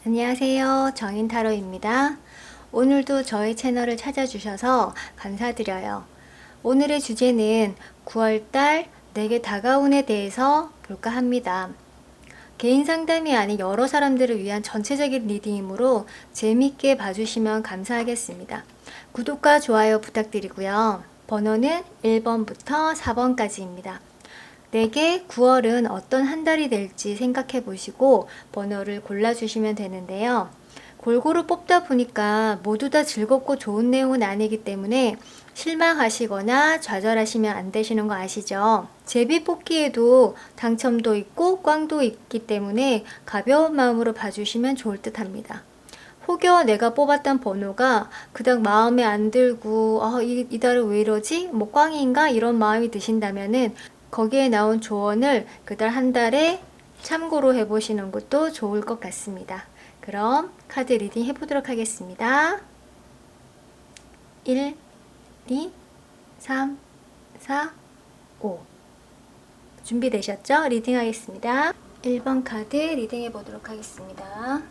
안녕하세요. 정인타로입니다. 오늘도 저희 채널을 찾아주셔서 감사드려요. 오늘의 주제는 9월달 내게 다가온에 대해서 볼까 합니다. 개인 상담이 아닌 여러 사람들을 위한 전체적인 리딩이므로 재밌게 봐주시면 감사하겠습니다. 구독과 좋아요 부탁드리고요. 번호는 1번부터 4번까지입니다. 내게 9월은 어떤 한 달이 될지 생각해 보시고 번호를 골라주시면 되는데요. 골고루 뽑다 보니까 모두 다 즐겁고 좋은 내용은 아니기 때문에 실망하시거나 좌절하시면 안 되시는 거 아시죠? 제비 뽑기에도 당첨도 있고 꽝도 있기 때문에 가벼운 마음으로 봐주시면 좋을 듯 합니다. 혹여 내가 뽑았던 번호가 그닥 마음에 안 들고 이 달은 왜 이러지? 뭐 꽝인가? 이런 마음이 드신다면은 거기에 나온 조언을 그달 한 달에 참고로 해보시는 것도 좋을 것 같습니다. 그럼 카드 리딩 해보도록 하겠습니다. 1, 2, 3, 4, 5 준비되셨죠? 리딩 하겠습니다. 1번 카드 리딩 해보도록 하겠습니다.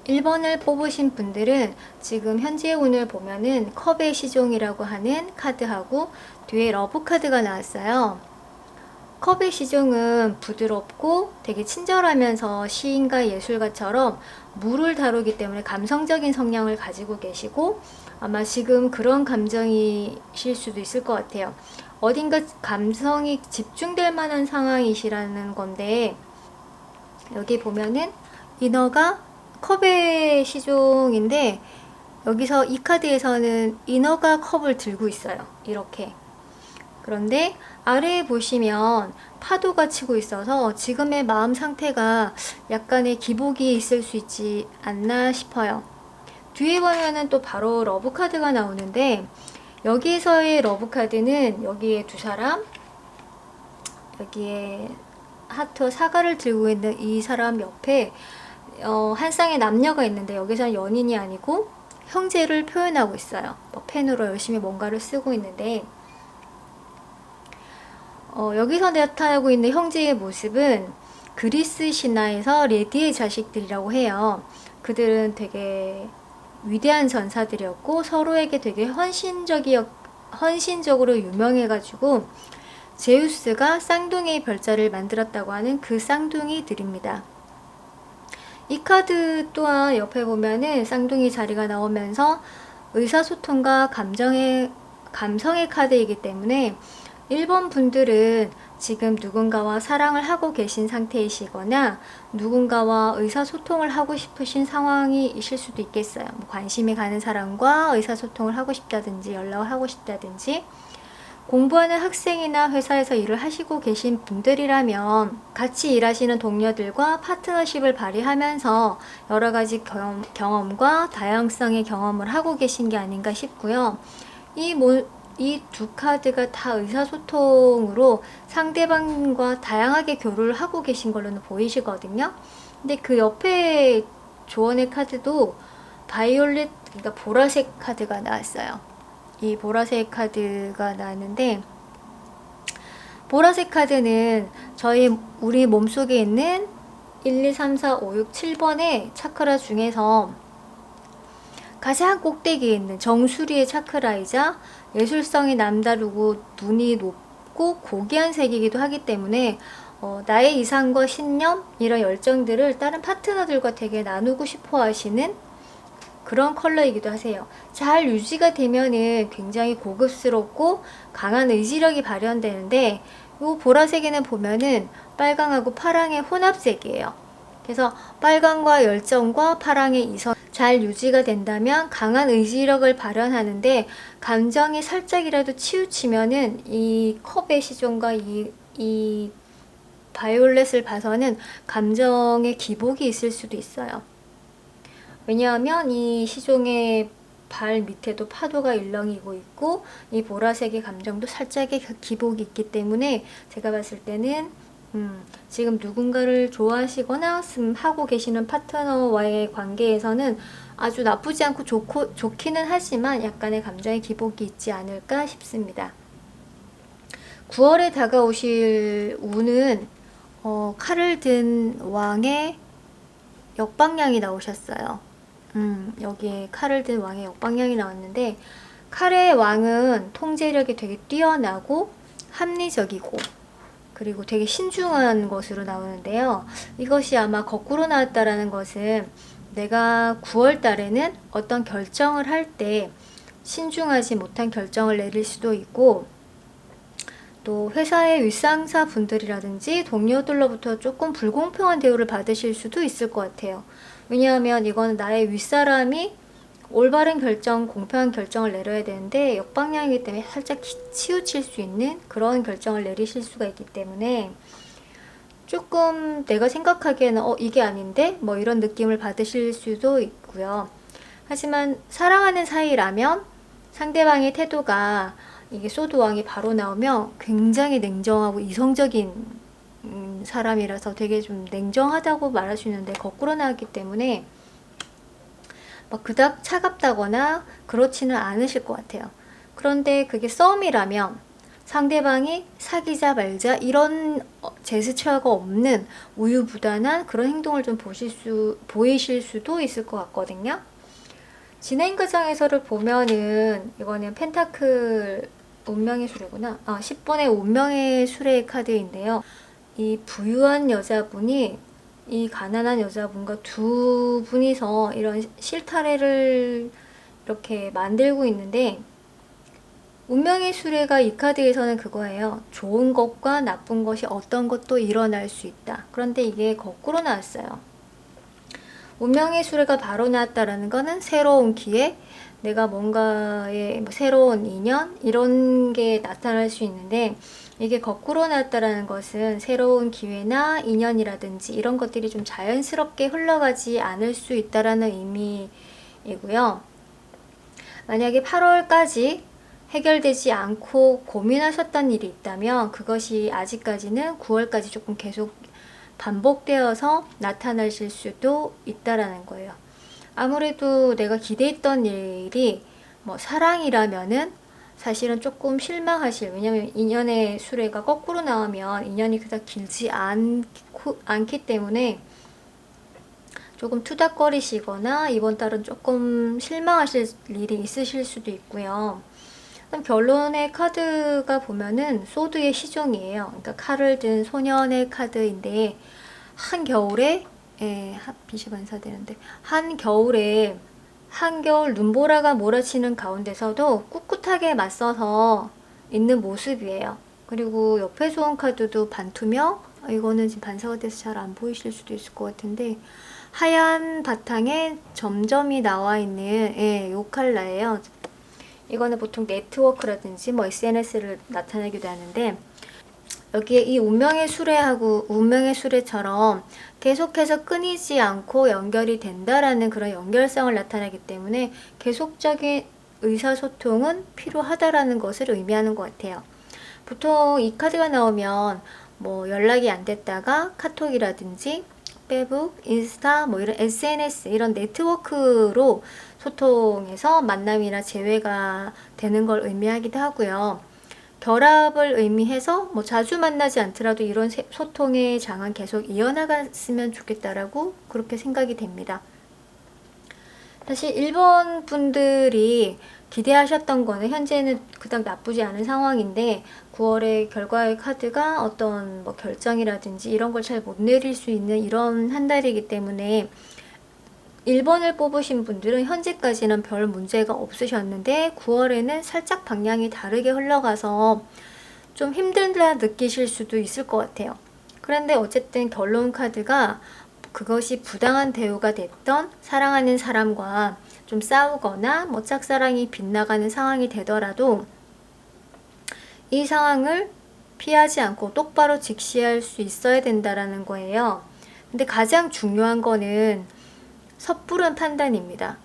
1번을 뽑으신 분들은 지금 현재 운을 보면은 컵의 시종이라고 하는 카드하고 뒤에 러브 카드가 나왔어요. 컵의 시종은 부드럽고 되게 친절하면서 시인과 예술가처럼 물을 다루기 때문에 감성적인 성향을 가지고 계시고 아마 지금 그런 감정이실 수도 있을 것 같아요. 어딘가 감성이 집중될 만한 상황이시라는 건데 여기 보면은 인어가 컵의 시종인데 여기서 이 카드에서는 인어가 컵을 들고 있어요. 이렇게. 그런데 아래에 보시면 파도가 치고 있어서 지금의 마음 상태가 약간의 기복이 있을 수 있지 않나 싶어요. 뒤에 보면은 또 바로 러브 카드가 나오는데 여기에서의 러브 카드는 여기에 두 사람, 여기에 하트 사과를 들고 있는 이 사람 옆에 한 쌍의 남녀가 있는데 여기서는 연인이 아니고 형제를 표현하고 있어요. 펜으로 열심히 뭔가를 쓰고 있는데 여기서 나타나고 있는 형제의 모습은 그리스 신화에서 레디의 자식들이라고 해요. 그들은 되게 위대한 전사들이었고 서로에게 되게 헌신적으로 유명해가지고 제우스가 쌍둥이 별자를 만들었다고 하는 그 쌍둥이들입니다. 이 카드 또한 옆에 보면은 쌍둥이 자리가 나오면서 의사소통과 감성의 카드이기 때문에 1번 분들은 지금 누군가와 사랑을 하고 계신 상태이시거나 누군가와 의사소통을 하고 싶으신 상황이실 수도 있겠어요. 뭐 관심이 가는 사람과 의사소통을 하고 싶다든지 연락을 하고 싶다든지 공부하는 학생이나 회사에서 일을 하시고 계신 분들이라면 같이 일하시는 동료들과 파트너십을 발휘하면서 여러 가지 경험과 다양성의 경험을 하고 계신 게 아닌가 싶고요. 이 두 카드가 다 의사소통으로 상대방과 다양하게 교류를 하고 계신 걸로는 보이시거든요. 근데 그 옆에 조언의 카드도 바이올렛, 그러니까 보라색 카드가 나왔어요. 이 보라색 카드가 나왔는데 보라색 카드는 우리 몸속에 있는 1, 2, 3, 4, 5, 6, 7번의 차크라 중에서 가장 꼭대기에 있는 정수리의 차크라이자 예술성이 남다르고 눈이 높고 고귀한 색이기도 하기 때문에 나의 이상과 신념 이런 열정들을 다른 파트너들과 되게 나누고 싶어 하시는 그런 컬러이기도 하세요. 잘 유지가 되면은 굉장히 고급스럽고 강한 의지력이 발현되는데 이 보라색에는 보면은 빨강하고 파랑의 혼합색이에요. 그래서 빨강과 열정과 파랑의 이성 잘 유지가 된다면 강한 의지력을 발현하는데 감정이 살짝이라도 치우치면은 이 컵의 시종과 이 바이올렛을 봐서는 감정의 기복이 있을 수도 있어요. 왜냐하면 이 시종의 발 밑에도 파도가 일렁이고 있고 이 보라색의 감정도 살짝의 기복이 있기 때문에 제가 봤을 때는 지금 누군가를 좋아하시거나 하고 계시는 파트너와의 관계에서는 아주 나쁘지 않고 좋기는 하지만 약간의 감정의 기복이 있지 않을까 싶습니다. 9월에 다가오실 운은 칼을 든 왕의 역방향이 나오셨어요. 여기에 칼을 든 왕의 역방향이 나왔는데, 칼의 왕은 통제력이 되게 뛰어나고 합리적이고 그리고 되게 신중한 것으로 나오는데요. 이것이 아마 거꾸로 나왔다라는 것은 내가 9월 달에는 어떤 결정을 할 때 신중하지 못한 결정을 내릴 수도 있고, 또 회사의 윗상사 분들이라든지 동료들로부터 조금 불공평한 대우를 받으실 수도 있을 것 같아요. 왜냐하면 이거는 나의 윗사람이 올바른 결정, 공평한 결정을 내려야 되는데 역방향이기 때문에 살짝 치우칠 수 있는 그런 결정을 내리실 수가 있기 때문에 조금 내가 생각하기에는 이게 아닌데? 뭐 이런 느낌을 받으실 수도 있고요. 하지만 사랑하는 사이라면 상대방의 태도가, 이게 소드왕이 바로 나오면 굉장히 냉정하고 이성적인 사람이라서 되게 좀 냉정하다고 말할 수 있는데, 거꾸로 나왔기 때문에 막 그닥 차갑다거나 그렇지는 않으실 것 같아요. 그런데 그게 썸이라면 상대방이 사귀자 말자 이런 제스처가 없는 우유부단한 그런 행동을 좀 보이실 수도 있을 것 같거든요. 진행 과정에서를 보면은 이거는 펜타클 운명의 수레구나. 10번의 운명의 수레 카드인데요. 이 부유한 여자분이 이 가난한 여자분과 두 분이서 이런 실타래를 이렇게 만들고 있는데, 운명의 수레가 이 카드에서는 그거예요. 좋은 것과 나쁜 것이 어떤 것도 일어날 수 있다. 그런데 이게 거꾸로 나왔어요. 운명의 수레가 바로 나왔다라는 거는 새로운 기회, 내가 뭔가의 새로운 인연 이런 게 나타날 수 있는데, 이게 거꾸로 나왔다라는 것은 새로운 기회나 인연이라든지 이런 것들이 좀 자연스럽게 흘러가지 않을 수 있다라는 의미이고요. 만약에 8월까지 해결되지 않고 고민하셨던 일이 있다면 그것이 아직까지는 9월까지 조금 계속 반복되어서 나타나실 수도 있다라는 거예요. 아무래도 내가 기대했던 일이 뭐 사랑이라면은 사실은 조금 실망하실, 왜냐면 인연의 수레가 거꾸로 나오면 인연이 그닥 길지 않기 때문에 조금 투닥거리시거나 이번 달은 조금 실망하실 일이 있으실 수도 있고요. 그럼 결론의 카드가 보면은 소드의 시종이에요. 그러니까 칼을 든 소년의 카드인데, 한겨울에 빛이 반사되는데, 한겨울 눈보라가 몰아치는 가운데서도 꿋꿋하게 맞서서 있는 모습이에요. 그리고 옆에서 온 카드도 반투명, 이거는 지금 반사가 돼서 잘 안 보이실 수도 있을 것 같은데, 하얀 바탕에 점점이 나와 있는 요 컬러예요. 이거는 보통 네트워크라든지 뭐 SNS를 나타내기도 하는데, 여기에 이 운명의 수레하고 운명의 수레처럼 계속해서 끊이지 않고 연결이 된다라는 그런 연결성을 나타내기 때문에 계속적인 의사소통은 필요하다라는 것을 의미하는 것 같아요. 보통 이 카드가 나오면 뭐 연락이 안 됐다가 카톡이라든지 페이북, 인스타, 뭐 이런 SNS 이런 네트워크로 소통해서 만남이나 재회가 되는 걸 의미하기도 하고요. 결합을 의미해서 뭐 자주 만나지 않더라도 이런 소통의 장은 계속 이어나갔으면 좋겠다라고 그렇게 생각이 됩니다. 사실 일본 분들이 기대하셨던 거는 현재는 그닥 나쁘지 않은 상황인데, 9월의 결과의 카드가 어떤 뭐 결정이라든지 이런 걸 잘 못 내릴 수 있는 이런 한 달이기 때문에 1번을 뽑으신 분들은 현재까지는 별 문제가 없으셨는데 9월에는 살짝 방향이 다르게 흘러가서 좀 힘들다 느끼실 수도 있을 것 같아요. 그런데 어쨌든 결론 카드가 그것이 부당한 대우가 됐던 사랑하는 사람과 좀 싸우거나 뭐 짝사랑이 빗나가는 상황이 되더라도 이 상황을 피하지 않고 똑바로 직시할 수 있어야 된다라는 거예요. 근데 가장 중요한 거는 섣부른 판단입니다.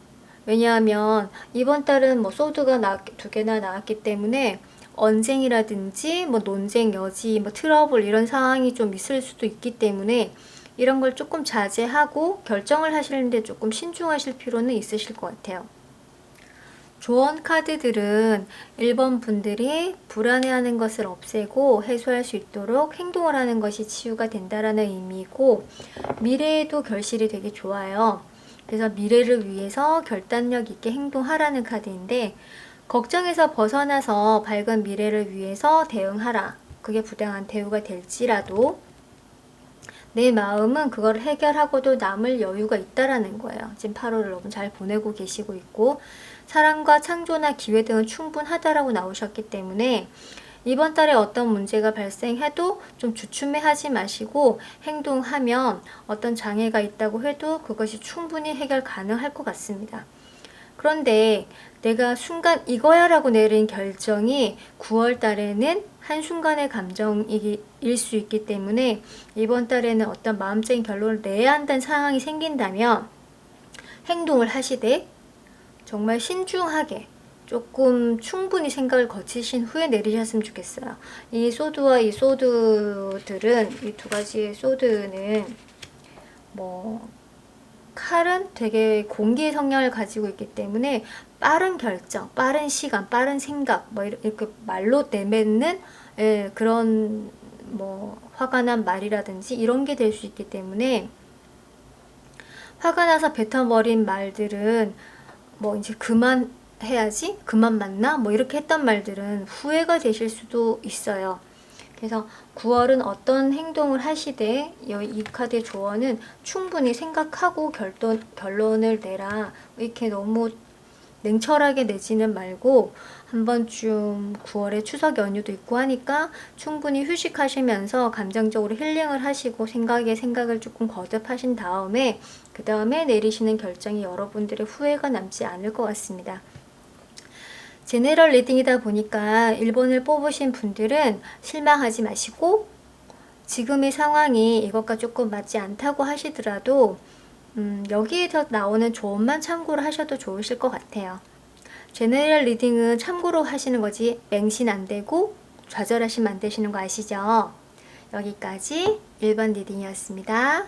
왜냐하면 이번 달은 뭐 소드가 두 개나 나왔기 때문에 언쟁이라든지 뭐 논쟁 여지, 뭐 트러블 이런 상황이 좀 있을 수도 있기 때문에 이런 걸 조금 자제하고 결정을 하시는데 조금 신중하실 필요는 있으실 것 같아요. 조언 카드들은 1번 분들이 불안해하는 것을 없애고 해소할 수 있도록 행동을 하는 것이 치유가 된다라는 의미이고, 미래에도 결실이 되게 좋아요. 그래서 미래를 위해서 결단력 있게 행동하라는 카드인데, 걱정에서 벗어나서 밝은 미래를 위해서 대응하라. 그게 부당한 대우가 될지라도 내 마음은 그걸 해결하고도 남을 여유가 있다라는 거예요. 지금 8월을 너무 잘 보내고 계시고 있고, 사랑과 창조나 기회 등은 충분하다라고 나오셨기 때문에 이번 달에 어떤 문제가 발생해도 좀 주춤해하지 마시고 행동하면 어떤 장애가 있다고 해도 그것이 충분히 해결 가능할 것 같습니다. 그런데 내가 순간 이거야 라고 내린 결정이 9월 달에는 한순간의 감정일 수 있기 때문에 이번 달에는 어떤 마음적인 결론을 내야 한다는 상황이 생긴다면 행동을 하시되 정말 신중하게 조금 충분히 생각을 거치신 후에 내리셨으면 좋겠어요. 이 소드와 이 소드들은, 이 두 가지의 소드는 뭐 칼은 되게 공기의 성향을 가지고 있기 때문에 빠른 결정, 빠른 시간, 빠른 생각, 뭐 이렇게 말로 내뱉는 그런 뭐 화가 난 말이라든지 이런 게 될 수 있기 때문에, 화가 나서 뱉어버린 말들은 뭐 이제 그만 해야지, 그만 만나, 뭐 이렇게 했던 말들은 후회가 되실 수도 있어요. 그래서 9월은 어떤 행동을 하시되 이 카드의 조언은 충분히 생각하고 결론을 내라. 이렇게 너무 냉철하게 내지는 말고 한 번쯤 9월에 추석 연휴도 있고 하니까 충분히 휴식하시면서 감정적으로 힐링을 하시고 생각을 조금 거듭하신 다음에 그 다음에 내리시는 결정이 여러분들의 후회가 남지 않을 것 같습니다. 제네럴 리딩이다 보니까 1번을 뽑으신 분들은 실망하지 마시고, 지금의 상황이 이것과 조금 맞지 않다고 하시더라도 여기에서 나오는 조언만 참고를 하셔도 좋으실 것 같아요. 제네럴 리딩은 참고로 하시는 거지 맹신 안 되고 좌절하시면 안 되시는 거 아시죠? 여기까지 1번 리딩이었습니다.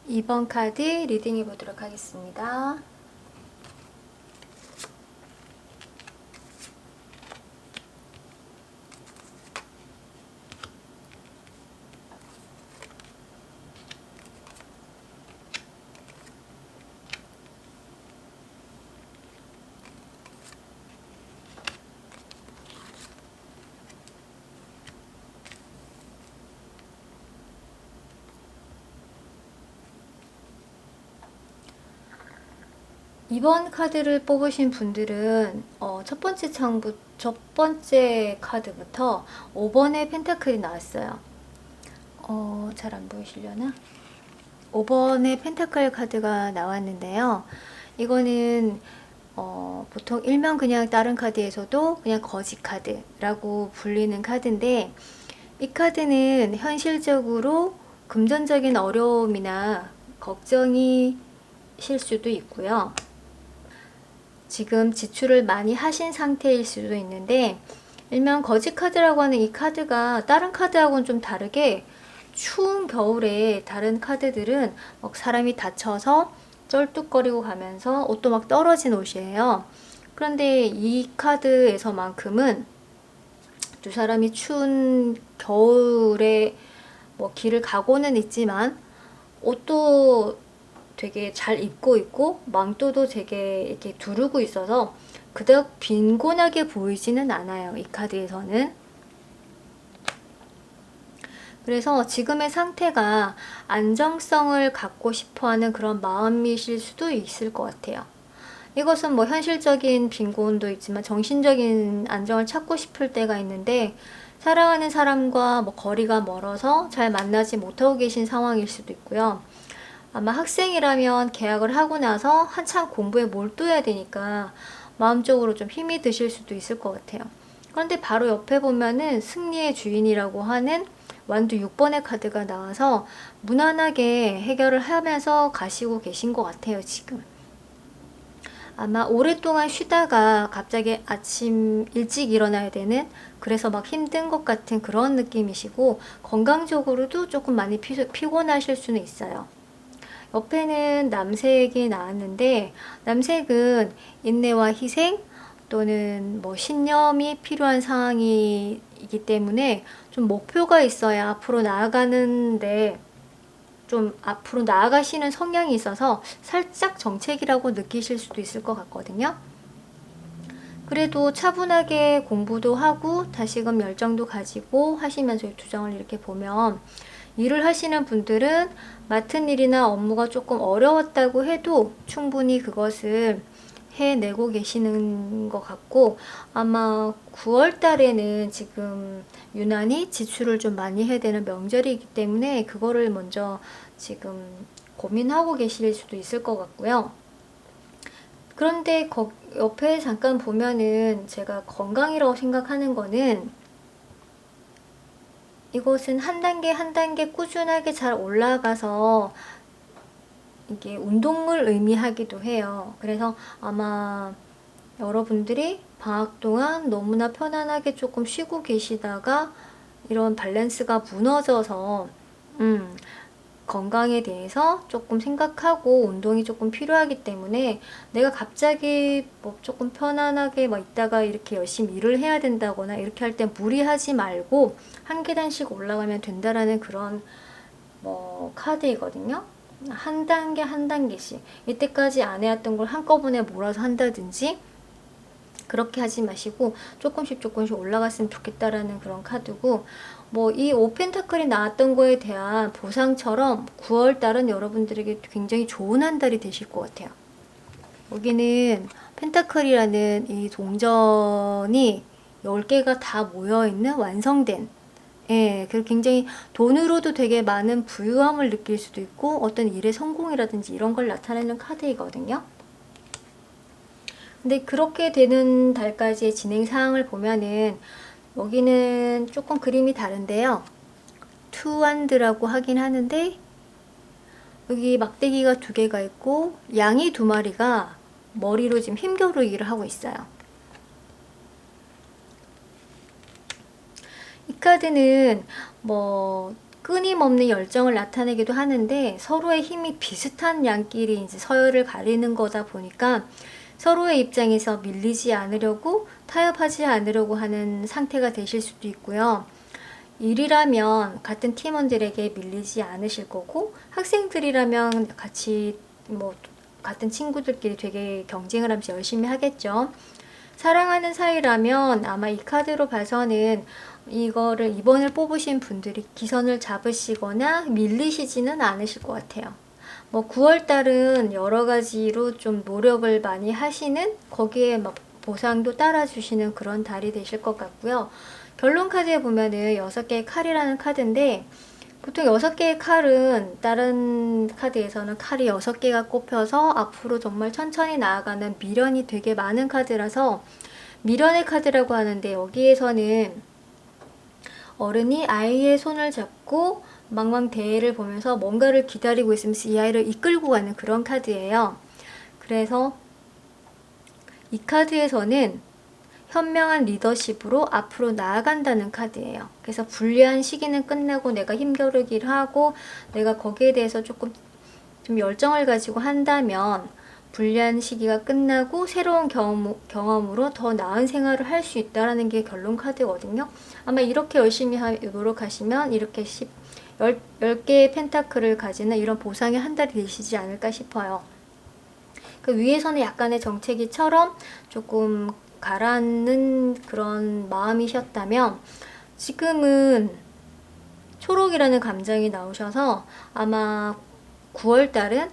2번 카드 리딩해 보도록 하겠습니다. 이번 카드를 뽑으신 분들은 첫 번째 카드부터 5번의 펜타클이 나왔어요. 잘 안 보이시려나? 5번의 펜타클 카드가 나왔는데요. 이거는 보통 일명 그냥 다른 카드에서도 그냥 거지 카드라고 불리는 카드인데, 이 카드는 현실적으로 금전적인 어려움이나 걱정이 실 수도 있고요. 지금 지출을 많이 하신 상태일 수도 있는데, 일명 거지 카드라고 하는 이 카드가 다른 카드하고는 좀 다르게 추운 겨울에 다른 카드들은 막 사람이 다쳐서 쩔뚝거리고 가면서 옷도 막 떨어진 옷이에요. 그런데 이 카드에서만큼은 두 사람이 추운 겨울에 뭐 길을 가고는 있지만 옷도 되게 잘 입고 있고 망토도 되게 이렇게 두르고 있어서 그닥 빈곤하게 보이지는 않아요, 이 카드에서는. 그래서 지금의 상태가 안정성을 갖고 싶어하는 그런 마음이실 수도 있을 것 같아요. 이것은 뭐 현실적인 빈곤도 있지만 정신적인 안정을 찾고 싶을 때가 있는데, 사랑하는 사람과 뭐 거리가 멀어서 잘 만나지 못하고 계신 상황일 수도 있고요. 아마 학생이라면 개학을 하고 나서 한참 공부에 몰두해야 되니까 마음적으로 좀 힘이 드실 수도 있을 것 같아요. 그런데 바로 옆에 보면은 승리의 주인이라고 하는 완두 6번의 카드가 나와서 무난하게 해결을 하면서 가시고 계신 것 같아요, 지금. 아마 오랫동안 쉬다가 갑자기 아침 일찍 일어나야 되는, 그래서 막 힘든 것 같은 그런 느낌이시고, 건강적으로도 조금 많이 피곤하실 수는 있어요. 옆에는 남색이 나왔는데, 남색은 인내와 희생 또는 뭐 신념이 필요한 상황이기 때문에 좀 목표가 있어야 앞으로 나아가는데 좀 앞으로 나아가시는 성향이 있어서 살짝 정책이라고 느끼실 수도 있을 것 같거든요. 그래도 차분하게 공부도 하고 다시금 열정도 가지고 하시면서 투정을 이렇게 보면, 일을 하시는 분들은 맡은 일이나 업무가 조금 어려웠다고 해도 충분히 그것을 해내고 계시는 것 같고, 아마 9월 달에는 지금 유난히 지출을 좀 많이 해야 되는 명절이기 때문에 그거를 먼저 지금 고민하고 계실 수도 있을 것 같고요. 그런데 옆에 잠깐 보면은 제가 건강이라고 생각하는 거는, 이것은 한 단계 한 단계 꾸준하게 잘 올라가서 이게 운동을 의미하기도 해요. 그래서 아마 여러분들이 방학 동안 너무나 편안하게 조금 쉬고 계시다가 이런 밸런스가 무너져서 건강에 대해서 조금 생각하고 운동이 조금 필요하기 때문에, 내가 갑자기 뭐 조금 편안하게 막 있다가 이렇게 열심히 일을 해야 된다거나 이렇게 할 때 무리하지 말고 한 계단씩 올라가면 된다라는 그런 뭐 카드이거든요. 한 단계 한 단계씩 이때까지 안 해왔던 걸 한꺼번에 몰아서 한다든지 그렇게 하지 마시고 조금씩 조금씩 올라갔으면 좋겠다라는 그런 카드고, 뭐 이 오펜타클이 나왔던 거에 대한 보상처럼 9월 달은 여러분들에게 굉장히 좋은 한 달이 되실 것 같아요. 여기는 펜타클이라는 이 동전이 10개가 다 모여있는 완성된, 그리고 굉장히 돈으로도 되게 많은 부유함을 느낄 수도 있고 어떤 일의 성공이라든지 이런 걸 나타내는 카드이거든요. 근데 그렇게 되는 달까지의 진행 사항을 보면은 여기는 조금 그림이 다른데요. 투완드라고 하긴 하는데 여기 막대기가 2개가 있고 양이 2마리가 머리로 지금 힘겨루기를 하고 있어요. 이 카드는 뭐 끊임없는 열정을 나타내기도 하는데, 서로의 힘이 비슷한 양끼리 이제 서열을 가리는 거다 보니까 서로의 입장에서 밀리지 않으려고, 타협하지 않으려고 하는 상태가 되실 수도 있고요. 일이라면 같은 팀원들에게 밀리지 않으실 거고, 학생들이라면 같이 뭐 같은 친구들끼리 되게 경쟁을 하면서 열심히 하겠죠. 사랑하는 사이라면 아마 이 카드로 봐서는 이거를 이번을 뽑으신 분들이 기선을 잡으시거나 밀리시지는 않으실 것 같아요. 뭐 9월 달은 여러 가지로 좀 노력을 많이 하시는, 거기에 막 보상도 따라주시는 그런 달이 되실 것 같고요. 결론 카드에 보면은 6개의 칼이라는 카드인데, 보통 6개의 칼은 다른 카드에서는 칼이 6개가 꼽혀서 앞으로 정말 천천히 나아가는 미련이 되게 많은 카드라서 미련의 카드라고 하는데, 여기에서는 어른이 아이의 손을 잡고 망망대해를 보면서 뭔가를 기다리고 있으면서 이 아이를 이끌고 가는 그런 카드예요. 그래서 이 카드에서는 현명한 리더십으로 앞으로 나아간다는 카드예요. 그래서 불리한 시기는 끝나고 내가 힘겨루기를 하고 내가 거기에 대해서 조금 좀 열정을 가지고 한다면 불리한 시기가 끝나고 새로운 경험으로 더 나은 생활을 할 수 있다는 게 결론 카드거든요. 아마 이렇게 열심히 노력하시면 이렇게 10개의 펜타클을 가지는 이런 보상의 한 달이 되시지 않을까 싶어요. 그 위에서는 약간의 정체기처럼 조금 가라앉는 그런 마음이셨다면, 지금은 초록이라는 감정이 나오셔서 아마 9월달은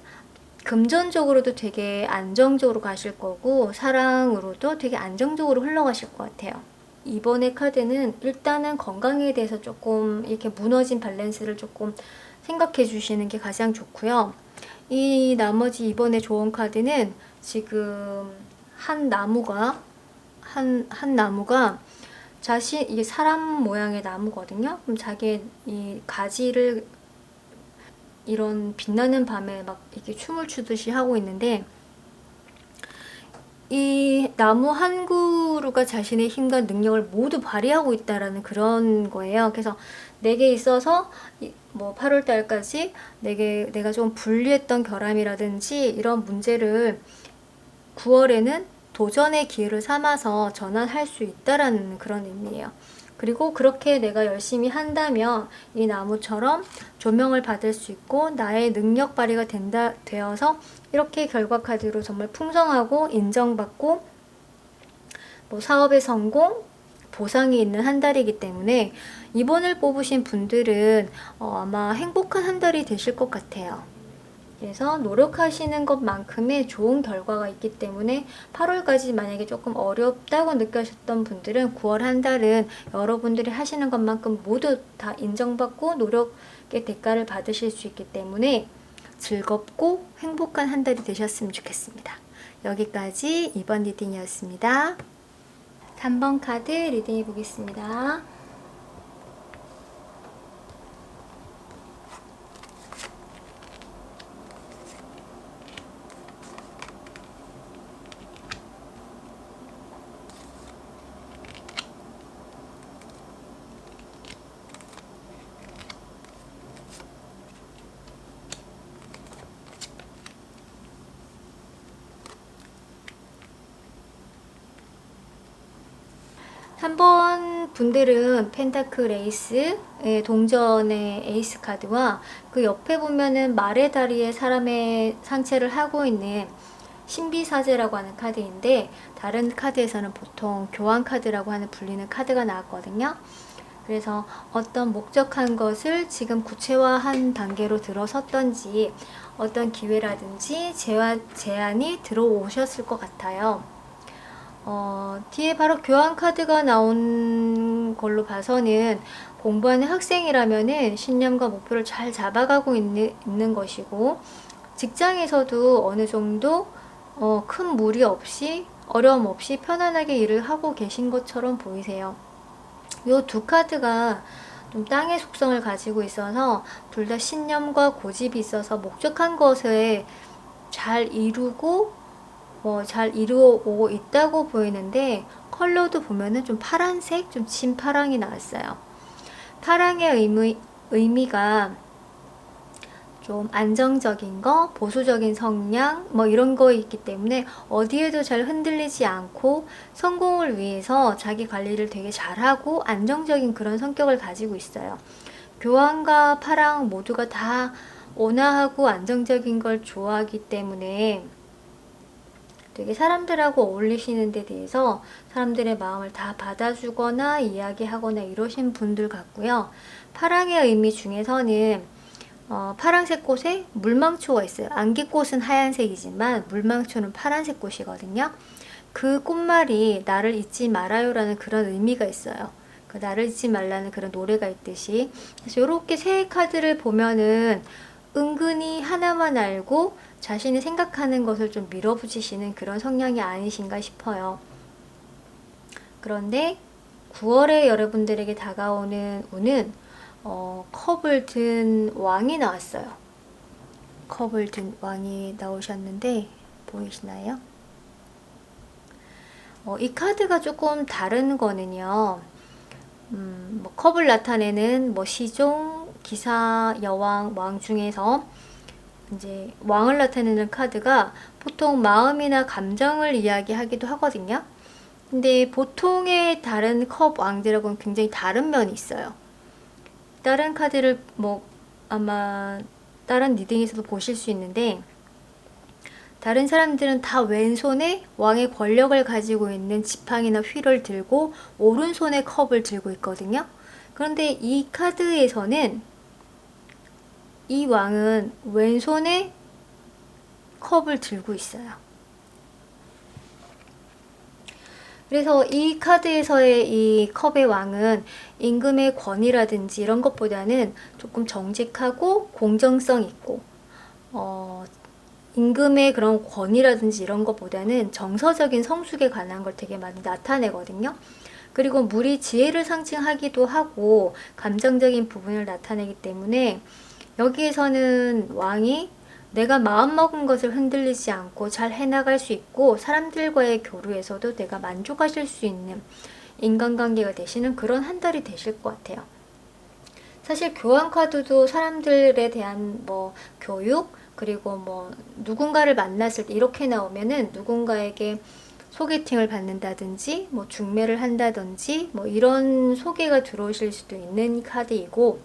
금전적으로도 되게 안정적으로 가실 거고 사랑으로도 되게 안정적으로 흘러가실 것 같아요. 이번에 카드는 일단은 건강에 대해서 조금 이렇게 무너진 밸런스를 조금 생각해 주시는 게 가장 좋고요. 이 나머지 이번에 좋은 카드는 지금 한 나무가 이게 사람 모양의 나무거든요. 그럼 자기의 이 가지를 이런 빛나는 밤에 막 이렇게 춤을 추듯이 하고 있는데, 이 나무 한 그루가 자신의 힘과 능력을 모두 발휘하고 있다라는 그런 거예요. 그래서 내게 있어서 뭐 8월 달까지 내가 좀 불리했던 결함이라든지 이런 문제를 9월에는 도전의 기회를 삼아서 전환할 수 있다라는 그런 의미예요. 그리고 그렇게 내가 열심히 한다면 이 나무처럼 조명을 받을 수 있고 나의 능력 발휘가 되어서 이렇게 결과 카드로 정말 풍성하고 인정받고 뭐 사업의 성공, 보상이 있는 한 달이기 때문에 이번을 뽑으신 분들은 아마 행복한 한 달이 되실 것 같아요. 그래서 노력하시는 것만큼의 좋은 결과가 있기 때문에 8월까지 만약에 조금 어렵다고 느끼셨던 분들은 9월 한 달은 여러분들이 하시는 것만큼 모두 다 인정받고 노력의 대가를 받으실 수 있기 때문에 즐겁고 행복한 한 달이 되셨으면 좋겠습니다. 여기까지 2번 리딩이었습니다. 3번 카드 리딩해 보겠습니다. 3번 분들은 펜타클 에이스의 동전의 에이스 카드와 그 옆에 보면은 말의 다리에 사람의 상체를 하고 있는 신비사제라고 하는 카드인데, 다른 카드에서는 보통 교환 카드라고 하는 불리는 카드가 나왔거든요. 그래서 어떤 목적한 것을 지금 구체화한 단계로 들어섰던지 어떤 기회라든지 제안이 들어오셨을 것 같아요. 뒤에 바로 교환 카드가 나온 걸로 봐서는 공부하는 학생이라면은 신념과 목표를 잘 잡아가고 있는 것이고, 직장에서도 어느 정도 큰 무리 없이 어려움 없이 편안하게 일을 하고 계신 것처럼 보이세요. 요 두 카드가 좀 땅의 속성을 가지고 있어서 둘 다 신념과 고집이 있어서 목적한 것에 잘 이루어오고 있다고 보이는데, 컬러도 보면은 좀 파란색, 좀 진파랑이 나왔어요. 파랑의 의미가 좀 안정적인 거, 보수적인 성향, 뭐 이런 거 있기 때문에 어디에도 잘 흔들리지 않고 성공을 위해서 자기 관리를 되게 잘하고 안정적인 그런 성격을 가지고 있어요. 교환과 파랑 모두가 다 온화하고 안정적인 걸 좋아하기 때문에 되게 사람들하고 어울리시는 데 대해서 사람들의 마음을 다 받아주거나 이야기하거나 이러신 분들 같고요. 파랑의 의미 중에서는 파란색 꽃에 물망초가 있어요. 안개꽃은 하얀색이지만 물망초는 파란색 꽃이거든요. 그 꽃말이 나를 잊지 말아요 라는 그런 의미가 있어요. 그 나를 잊지 말라는 그런 노래가 있듯이. 그래서 이렇게 세 카드를 보면은 은근히 하나만 알고 자신이 생각하는 것을 좀 밀어붙이시는 그런 성향이 아니신가 싶어요. 그런데 9월에 여러분들에게 다가오는 운은 컵을 든 왕이 나왔어요. 컵을 든 왕이 나오셨는데 보이시나요? 이 카드가 조금 다른 거는요. 뭐 컵을 나타내는 뭐 시종, 기사, 여왕, 왕 중에서 이제 왕을 나타내는 카드가 보통 마음이나 감정을 이야기하기도 하거든요. 근데 보통의 다른 컵 왕들하고는 굉장히 다른 면이 있어요. 다른 카드를 뭐 아마 다른 리딩에서도 보실 수 있는데, 다른 사람들은 다 왼손에 왕의 권력을 가지고 있는 지팡이나 휘를 들고 오른손에 컵을 들고 있거든요. 그런데 이 카드에서는 이 왕은 왼손에 컵을 들고 있어요. 그래서 이 카드에서의 이 컵의 왕은 임금의 권위라든지 이런 것보다는 조금 정직하고 공정성 있고, 임금의 그런 권위라든지 이런 것보다는 정서적인 성숙에 관한 걸 되게 많이 나타내거든요. 그리고 물이 지혜를 상징하기도 하고 감정적인 부분을 나타내기 때문에 여기에서는 왕이 내가 마음먹은 것을 흔들리지 않고 잘 해나갈 수 있고 사람들과의 교류에서도 내가 만족하실 수 있는 인간관계가 되시는 그런 한 달이 되실 것 같아요. 사실 교환 카드도 사람들에 대한 뭐 교육, 그리고 뭐 누군가를 만났을 때 이렇게 나오면은 누군가에게 소개팅을 받는다든지 뭐 중매를 한다든지 뭐 이런 소개가 들어오실 수도 있는 카드이고,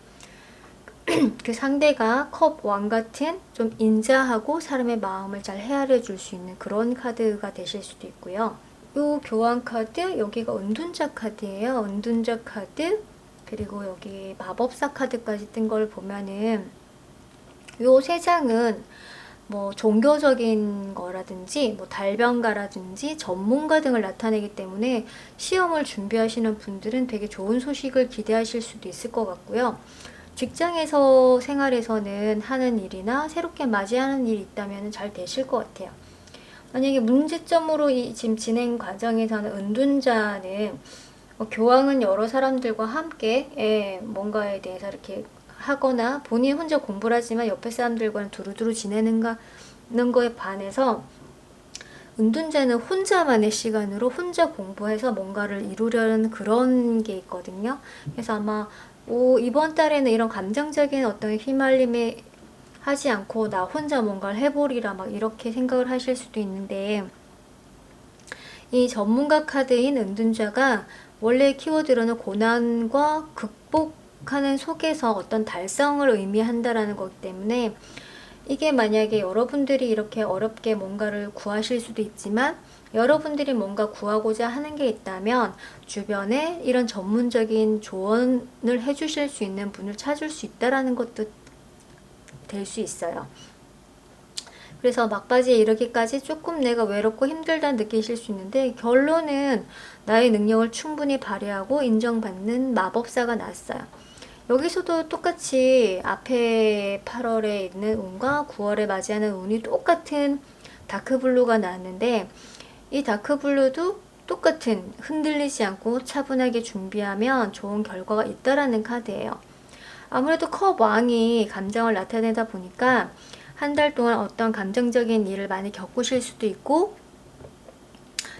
그 상대가 컵 왕 같은 좀 인자하고 사람의 마음을 잘 헤아려 줄 수 있는 그런 카드가 되실 수도 있고요. 요 교환 카드, 여기가 은둔자 카드예요. 은둔자 카드, 그리고 여기 마법사 카드까지 뜬 걸 보면은 요 세 장은 뭐 종교적인 거라든지 뭐 달변가라든지 전문가 등을 나타내기 때문에 시험을 준비하시는 분들은 되게 좋은 소식을 기대하실 수도 있을 것 같고요. 직장에서 생활에서는 하는 일이나 새롭게 맞이하는 일이 있다면 잘 되실 것 같아요. 만약에 문제점으로 지금 진행 과정에서는 은둔자는 교황은 여러 사람들과 함께 뭔가에 대해서 이렇게 하거나 본인 혼자 공부를 하지만 옆에 사람들과는 두루두루 지내는 거에 반해서 은둔자는 혼자만의 시간으로 혼자 공부해서 뭔가를 이루려는 그런 게 있거든요. 그래서 아마 이번 달에는 이런 감정적인 어떤 휘말림에 하지 않고 나 혼자 뭔가를 해보리라 막 이렇게 생각을 하실 수도 있는데, 이 전문가 카드인 은둔자가 원래 키워드로는 고난과 극복하는 속에서 어떤 달성을 의미한다라는 거기 때문에, 이게 만약에 여러분들이 이렇게 어렵게 뭔가를 구하실 수도 있지만 여러분들이 뭔가 구하고자 하는 게 있다면 주변에 이런 전문적인 조언을 해주실 수 있는 분을 찾을 수 있다라는 것도 될 수 있어요. 그래서 막바지에 이르기까지 조금 내가 외롭고 힘들다 느끼실 수 있는데, 결론은 나의 능력을 충분히 발휘하고 인정받는 마법사가 나왔어요. 여기서도 똑같이 앞에 8월에 있는 운과 9월에 맞이하는 운이 똑같은 다크블루가 나왔는데, 이 다크블루도 똑같은 흔들리지 않고 차분하게 준비하면 좋은 결과가 있다라는 카드예요. 아무래도 컵 왕이 감정을 나타내다 보니까 한 달 동안 어떤 감정적인 일을 많이 겪으실 수도 있고,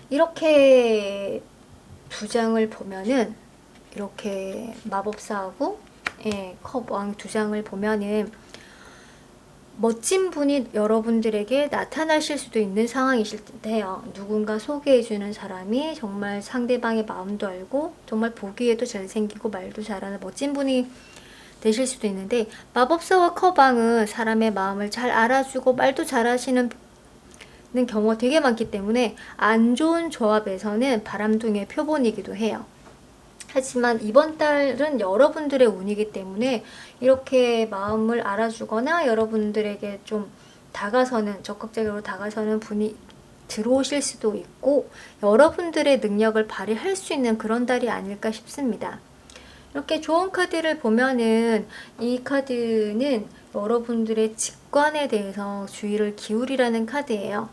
이렇게 두 장을 보면은 이렇게 마법사하고 컵 왕 두 장을 보면은 멋진 분이 여러분들에게 나타나실 수도 있는 상황이실 텐데요. 누군가 소개해주는 사람이 정말 상대방의 마음도 알고 정말 보기에도 잘생기고 말도 잘하는 멋진 분이 되실 수도 있는데, 마법사와 컵왕은 사람의 마음을 잘 알아주고 말도 잘하시는 경우가 되게 많기 때문에 안 좋은 조합에서는 바람둥이의 표본이기도 해요. 하지만 이번 달은 여러분들의 운이기 때문에 이렇게 마음을 알아주거나 여러분들에게 좀 적극적으로 다가서는 분이 들어오실 수도 있고, 여러분들의 능력을 발휘할 수 있는 그런 달이 아닐까 싶습니다. 이렇게 좋은 카드를 보면은 이 카드는 여러분들의 직관에 대해서 주의를 기울이라는 카드예요.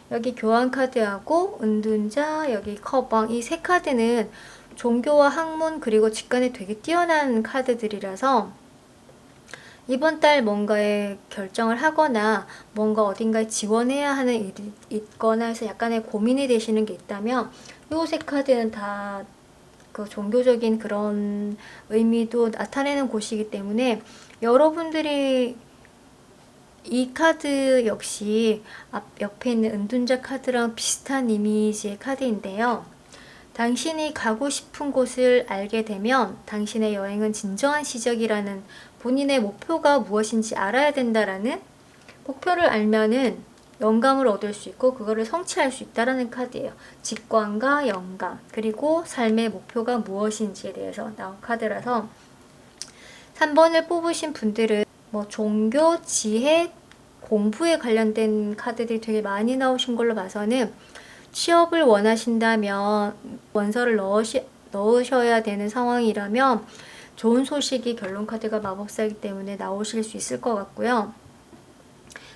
여기 교환 카드하고 은둔자, 여기 컵왕, 이 세 카드는 종교와 학문 그리고 직관에 되게 뛰어난 카드들이라서 이번 달 뭔가에 결정을 하거나 뭔가 어딘가에 지원해야 하는 일이 있거나 해서 약간의 고민이 되시는 게 있다면 요 세 카드는 다 그 종교적인 그런 의미도 나타내는 곳이기 때문에 여러분들이 이 카드 역시 옆에 있는 은둔자 카드랑 비슷한 이미지의 카드인데요. 당신이 가고 싶은 곳을 알게 되면 당신의 여행은 진정한 시작이라는, 본인의 목표가 무엇인지 알아야 된다라는, 목표를 알면은 영감을 얻을 수 있고 그거를 성취할 수 있다라는 카드예요. 직관과 영감, 그리고 삶의 목표가 무엇인지에 대해서 나온 카드라서 3번을 뽑으신 분들은 뭐 종교, 지혜, 공부에 관련된 카드들이 되게 많이 나오신 걸로 봐서는 취업을 원하신다면 원서를 넣으셔야 되는 상황이라면 좋은 소식이, 결론 카드가 마법사이기 때문에 나오실 수 있을 것 같고요.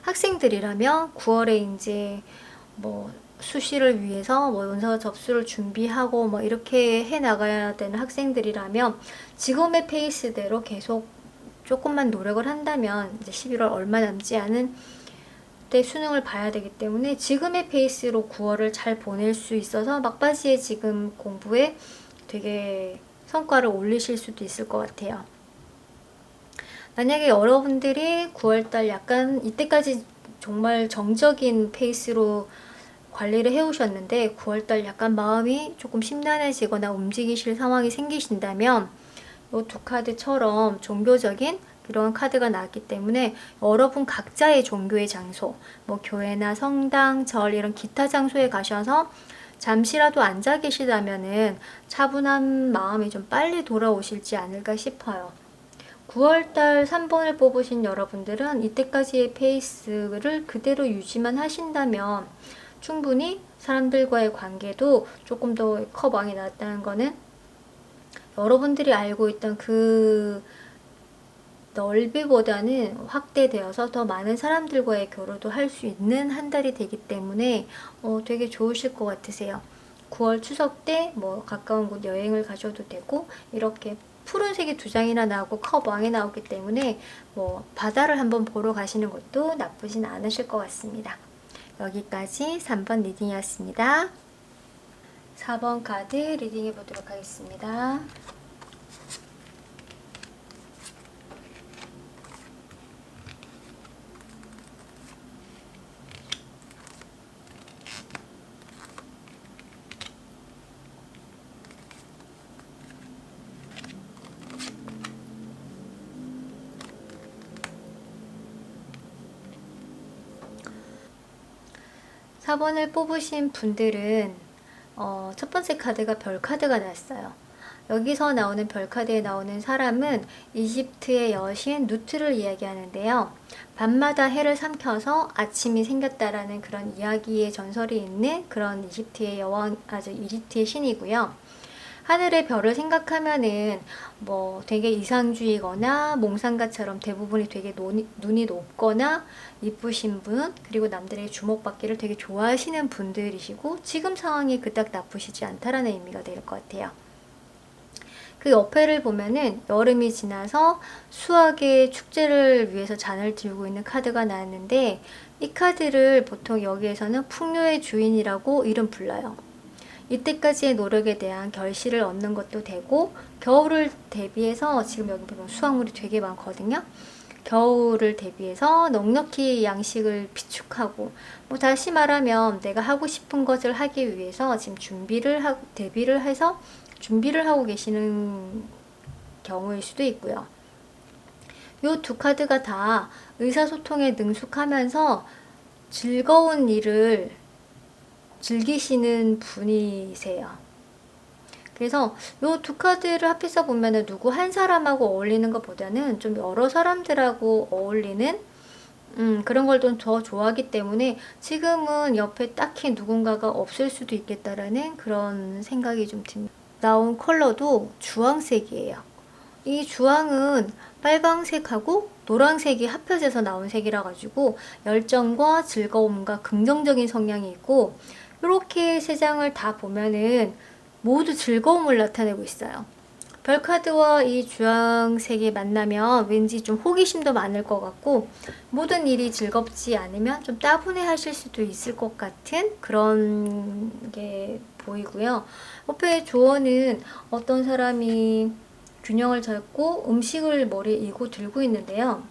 학생들이라면 9월에 이제 뭐 수시를 위해서 뭐 원서 접수를 준비하고 뭐 이렇게 해 나가야 되는 학생들이라면 지금의 페이스대로 계속 조금만 노력을 한다면 이제 11월 얼마 남지 않은 때 수능을 봐야 되기 때문에 지금의 페이스로 9월을 잘 보낼 수 있어서 막바지에 지금 공부에 되게 성과를 올리실 수도 있을 것 같아요. 만약에 여러분들이 9월달 약간 이때까지 정말 정적인 페이스로 관리를 해오셨는데 9월달 약간 마음이 조금 심란해지거나 움직이실 상황이 생기신다면 이 두 카드처럼 종교적인 그런 카드가 나왔기 때문에 여러분 각자의 종교의 장소, 뭐 교회나 성당, 절 이런 기타 장소에 가셔서 잠시라도 앉아 계시다면은 차분한 마음이 좀 빨리 돌아오실지 않을까 싶어요. 9월달 3번을 뽑으신 여러분들은 이때까지의 페이스를 그대로 유지만 하신다면 충분히 사람들과의 관계도 조금 더 커방이 났다는 거는 여러분들이 알고 있던 그 넓이보다는 확대되어서 더 많은 사람들과의 교류도 할 수 있는 한 달이 되기 때문에 되게 좋으실 것 같으세요. 9월 추석 때 뭐 가까운 곳 여행을 가셔도 되고 이렇게 푸른색이 두 장이나 나오고 컵 왕이 나오기 때문에 뭐 바다를 한번 보러 가시는 것도 나쁘진 않으실 것 같습니다. 여기까지 3번 리딩이었습니다. 4번 카드 리딩해 보도록 하겠습니다. 4번을 뽑으신 분들은 첫 번째 카드가 별 카드가 났어요. 여기서 나오는 별 카드에 나오는 사람은 이집트의 여신 누트를 이야기하는데요. 밤마다 해를 삼켜서 아침이 생겼다라는 그런 이야기의 전설이 있는 그런 이집트의 여왕, 아주 이집트의 신이고요. 하늘의 별을 생각하면은 뭐 되게 이상주의거나 몽상가처럼 대부분이 되게 눈이 높거나 이쁘신 분, 그리고 남들의 주목받기를 되게 좋아하시는 분들이시고 지금 상황이 그닥 나쁘시지 않다라는 의미가 될 것 같아요. 그 옆에를 보면은 여름이 지나서 수학의 축제를 위해서 잔을 들고 있는 카드가 나왔는데 이 카드를 보통 여기에서는 풍요의 주인이라고 이름 불러요. 이때까지의 노력에 대한 결실을 얻는 것도 되고 겨울을 대비해서 지금 여기 보면 수확물이 되게 많거든요. 겨울을 대비해서 넉넉히 양식을 비축하고 뭐 다시 말하면 내가 하고 싶은 것을 하기 위해서 지금 대비를 해서 준비를 하고 계시는 경우일 수도 있고요. 이 두 카드가 다 의사소통에 능숙하면서 즐거운 일을 즐기시는 분이세요. 그래서 이 두 카드를 합해서 보면은 누구 한 사람하고 어울리는 것보다는 좀 여러 사람들하고 어울리는 그런 걸 좀 더 좋아하기 때문에 지금은 옆에 딱히 누군가가 없을 수도 있겠다라는 그런 생각이 좀 듭니다. 나온 컬러도 주황색이에요. 이 주황은 빨강색하고 노란색이 합쳐져서 나온 색이라 가지고 열정과 즐거움과 긍정적인 성향이 있고 이렇게 세 장을 다 보면은 모두 즐거움을 나타내고 있어요. 별카드와 이 주황색이 만나면 왠지 좀 호기심도 많을 것 같고 모든 일이 즐겁지 않으면 좀 따분해 하실 수도 있을 것 같은 그런 게 보이고요. 옆에 조언은 어떤 사람이 균형을 잡고 음식을 머리에 이고 들고 있는데요.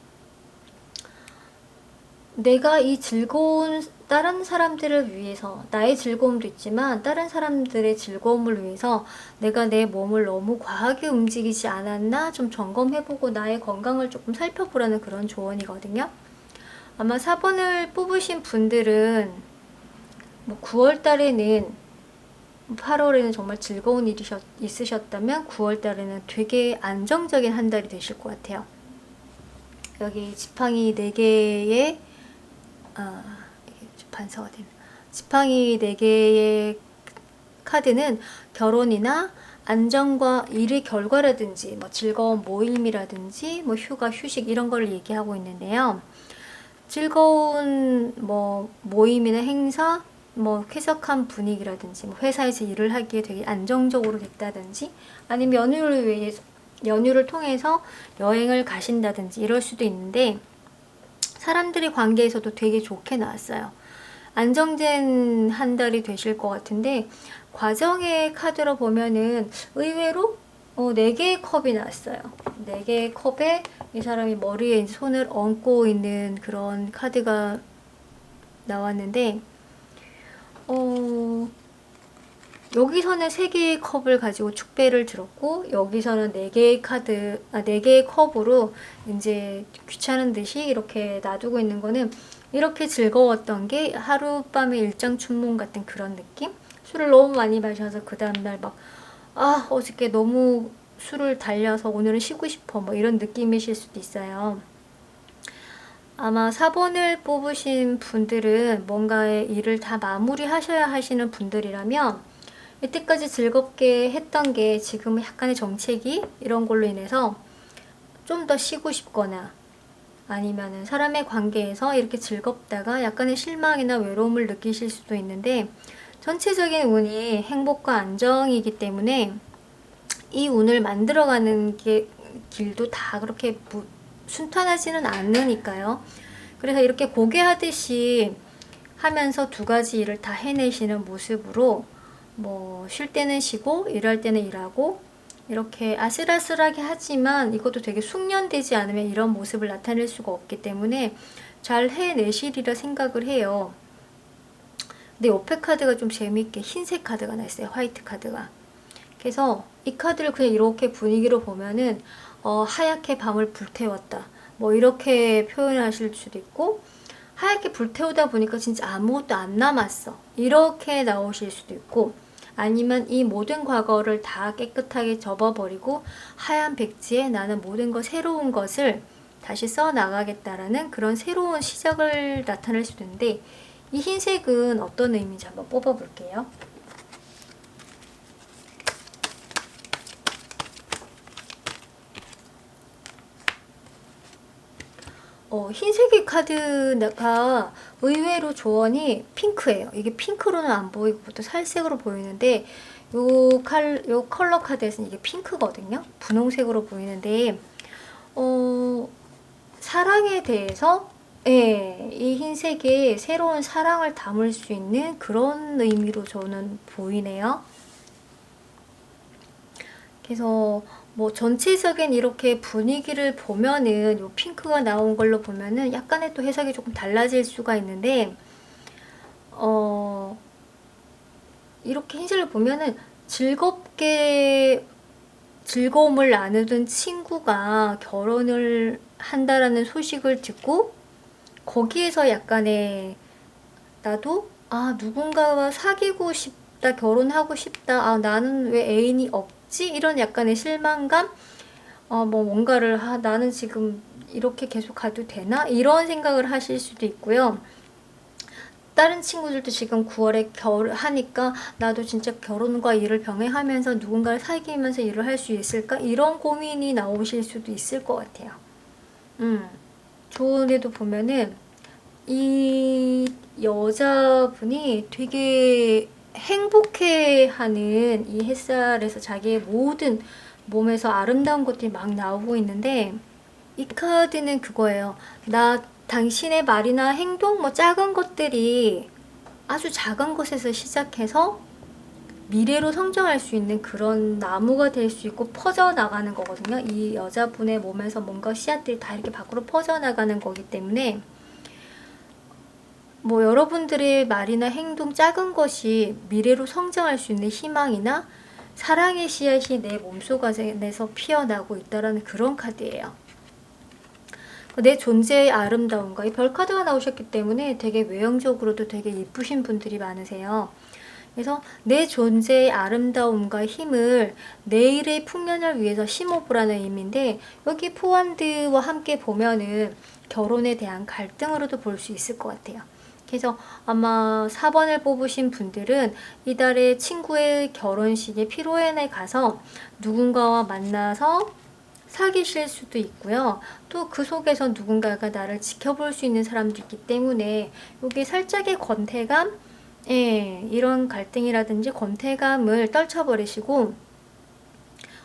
내가 이 즐거운 다른 사람들을 위해서 나의 즐거움도 있지만 다른 사람들의 즐거움을 위해서 내가 내 몸을 너무 과하게 움직이지 않았나 좀 점검해보고 나의 건강을 조금 살펴보라는 그런 조언이거든요. 아마 4번을 뽑으신 분들은 뭐 9월 달에는 8월에는 정말 즐거운 일이 있으셨다면 9월 달에는 되게 안정적인 한 달이 되실 것 같아요. 여기 지팡이 4개의 반사가 되는 지팡이 4개의 카드는 결혼이나 안정과 일의 결과라든지 뭐 즐거운 모임이라든지 뭐 휴가, 휴식 이런 걸 얘기하고 있는데요. 즐거운 뭐 모임이나 행사 뭐 쾌적한 분위기라든지 뭐 회사에서 일을 하기에 되게 안정적으로 됐다든지 아니면 연휴를 통해서 여행을 가신다든지 이럴 수도 있는데 사람들의 관계에서도 되게 좋게 나왔어요. 안정된 한 달이 되실 것 같은데 과정의 카드로 보면은 의외로 4개의 컵이 나왔어요. 4개의 컵에 이 사람이 머리에 이제 손을 얹고 있는 그런 카드가 나왔는데 여기서는 3개의 컵을 가지고 축배를 들었고 여기서는 4개의 컵으로 이제 귀찮은 듯이 이렇게 놔두고 있는 거는 이렇게 즐거웠던 게 하룻밤의 일장춘몽 같은 그런 느낌? 술을 너무 많이 마셔서 그 다음날 막 어저께 너무 술을 달려서 오늘은 쉬고 싶어 뭐 이런 느낌이실 수도 있어요. 아마 4번을 뽑으신 분들은 뭔가의 일을 다 마무리하셔야 하시는 분들이라면 이때까지 즐겁게 했던 게 지금은 약간의 정체기 이런 걸로 인해서 좀 더 쉬고 싶거나 아니면은 사람의 관계에서 이렇게 즐겁다가 약간의 실망이나 외로움을 느끼실 수도 있는데 전체적인 운이 행복과 안정이기 때문에 이 운을 만들어가는 길도 다 그렇게 순탄하지는 않으니까요. 그래서 이렇게 고개하듯이 하면서 2가지 일을 다 해내시는 모습으로 뭐 쉴 때는 쉬고 일할 때는 일하고 이렇게 아슬아슬하게 하지만 이것도 되게 숙련되지 않으면 이런 모습을 나타낼 수가 없기 때문에 잘 해내시리라 생각을 해요. 근데 옆에 카드가 좀 재밌게 흰색 카드가 나있어요. 화이트 카드가. 그래서 이 카드를 그냥 이렇게 분위기로 보면은 하얗게 밤을 불태웠다 뭐 이렇게 표현하실 수도 있고 하얗게 불태우다 보니까 진짜 아무것도 안 남았어 이렇게 나오실 수도 있고 아니면 이 모든 과거를 다 깨끗하게 접어버리고 하얀 백지에 나는 모든 것 새로운 것을 다시 써나가겠다라는 그런 새로운 시작을 나타낼 수도 있는데 이 흰색은 어떤 의미인지 한번 뽑아볼게요. 흰색의 카드가 의외로 조언이 핑크예요. 이게 핑크로는 안 보이고 보통 살색으로 보이는데 요 컬러 카드에서는 이게 핑크거든요. 분홍색으로 보이는데 사랑에 대해서 이 흰색에 새로운 사랑을 담을 수 있는 그런 의미로 저는 보이네요. 그래서 뭐 전체적인 이렇게 분위기를 보면은 요 핑크가 나온 걸로 보면은 약간의 또 해석이 조금 달라질 수가 있는데 이렇게 흰색을 보면은 즐겁게 즐거움을 나누던 친구가 결혼을 한다라는 소식을 듣고 거기에서 약간의 나도 누군가와 사귀고 싶다 결혼하고 싶다 나는 왜 애인이 없지 이런 약간의 실망감 뭐 뭔가를 나는 지금 이렇게 계속 가도 되나 이런 생각을 하실 수도 있고요. 다른 친구들도 지금 9월에 하니까 나도 진짜 결혼과 일을 병행하면서 누군가를 사귀면서 일을 할 수 있을까 이런 고민이 나오실 수도 있을 것 같아요. 조언에도 보면은 이 여자분이 되게 행복해하는 이 햇살에서 자기의 모든 몸에서 아름다운 것들이 막 나오고 있는데 이 카드는 그거예요. 당신의 말이나 행동 뭐 작은 것들이 아주 작은 것에서 시작해서 미래로 성장할 수 있는 그런 나무가 될 수 있고 퍼져나가는 거거든요. 이 여자분의 몸에서 뭔가 씨앗들이 다 이렇게 밖으로 퍼져나가는 거기 때문에 뭐 여러분들의 말이나 행동 작은 것이 미래로 성장할 수 있는 희망이나 사랑의 씨앗이 내 몸속 안에서 피어나고 있다라는 그런 카드예요. 내 존재의 아름다움과 이 별 카드가 나오셨기 때문에 되게 외형적으로도 되게 예쁘신 분들이 많으세요. 그래서 내 존재의 아름다움과 힘을 내일의 풍년을 위해서 심어보라는 의미인데 여기 포완드와 함께 보면은 결혼에 대한 갈등으로도 볼 수 있을 것 같아요. 그래서 아마 4번을 뽑으신 분들은 이달에 친구의 결혼식에 피로연에 가서 누군가와 만나서 사귀실 수도 있고요. 또 그 속에서 누군가가 나를 지켜볼 수 있는 사람도 있기 때문에 여기 살짝의 권태감 예, 이런 갈등이라든지 권태감을 떨쳐버리시고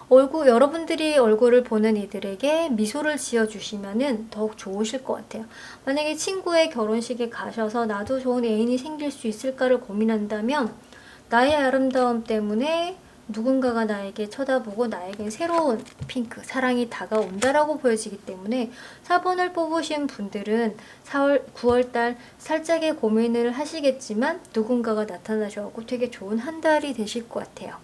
여러분들이 얼굴을 보는 이들에게 미소를 지어주시면은 더욱 좋으실 것 같아요. 만약에 친구의 결혼식에 가셔서 나도 좋은 애인이 생길 수 있을까를 고민한다면 나의 아름다움 때문에 누군가가 나에게 쳐다보고 나에겐 새로운 핑크, 사랑이 다가온다라고 보여지기 때문에 4번을 뽑으신 분들은 9월달 살짝의 고민을 하시겠지만 누군가가 나타나셔서 되게 좋은 한 달이 되실 것 같아요.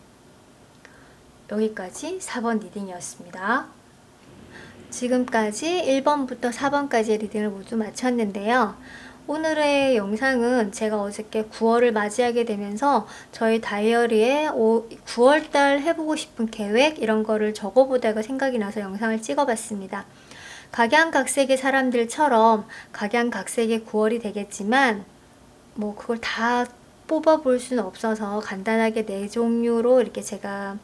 여기까지 4번 리딩이었습니다. 지금까지 1번부터 4번까지의 리딩을 모두 마쳤는데요. 오늘의 영상은 제가 어저께 9월을 맞이하게 되면서 저희 다이어리에 9월달 해보고 싶은 계획 이런 거를 적어보다가 생각이 나서 영상을 찍어봤습니다. 각양각색의 사람들처럼 각양각색의 9월이 되겠지만 뭐 그걸 다 뽑아볼 수는 없어서 간단하게 4종류로 이렇게 제가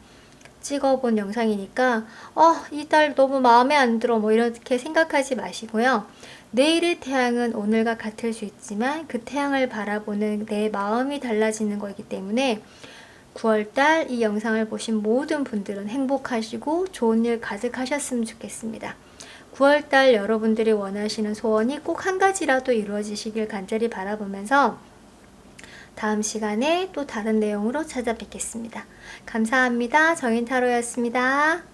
찍어본 영상이니까 이 달 너무 마음에 안 들어 뭐 이렇게 생각하지 마시고요. 내일의 태양은 오늘과 같을 수 있지만 그 태양을 바라보는 내 마음이 달라지는 거기 때문에 9월달 이 영상을 보신 모든 분들은 행복하시고 좋은 일 가득하셨으면 좋겠습니다. 9월달 여러분들이 원하시는 소원이 꼭 한 가지라도 이루어지시길 간절히 바라보면서 다음 시간에 또 다른 내용으로 찾아뵙겠습니다. 감사합니다. 정인타로였습니다.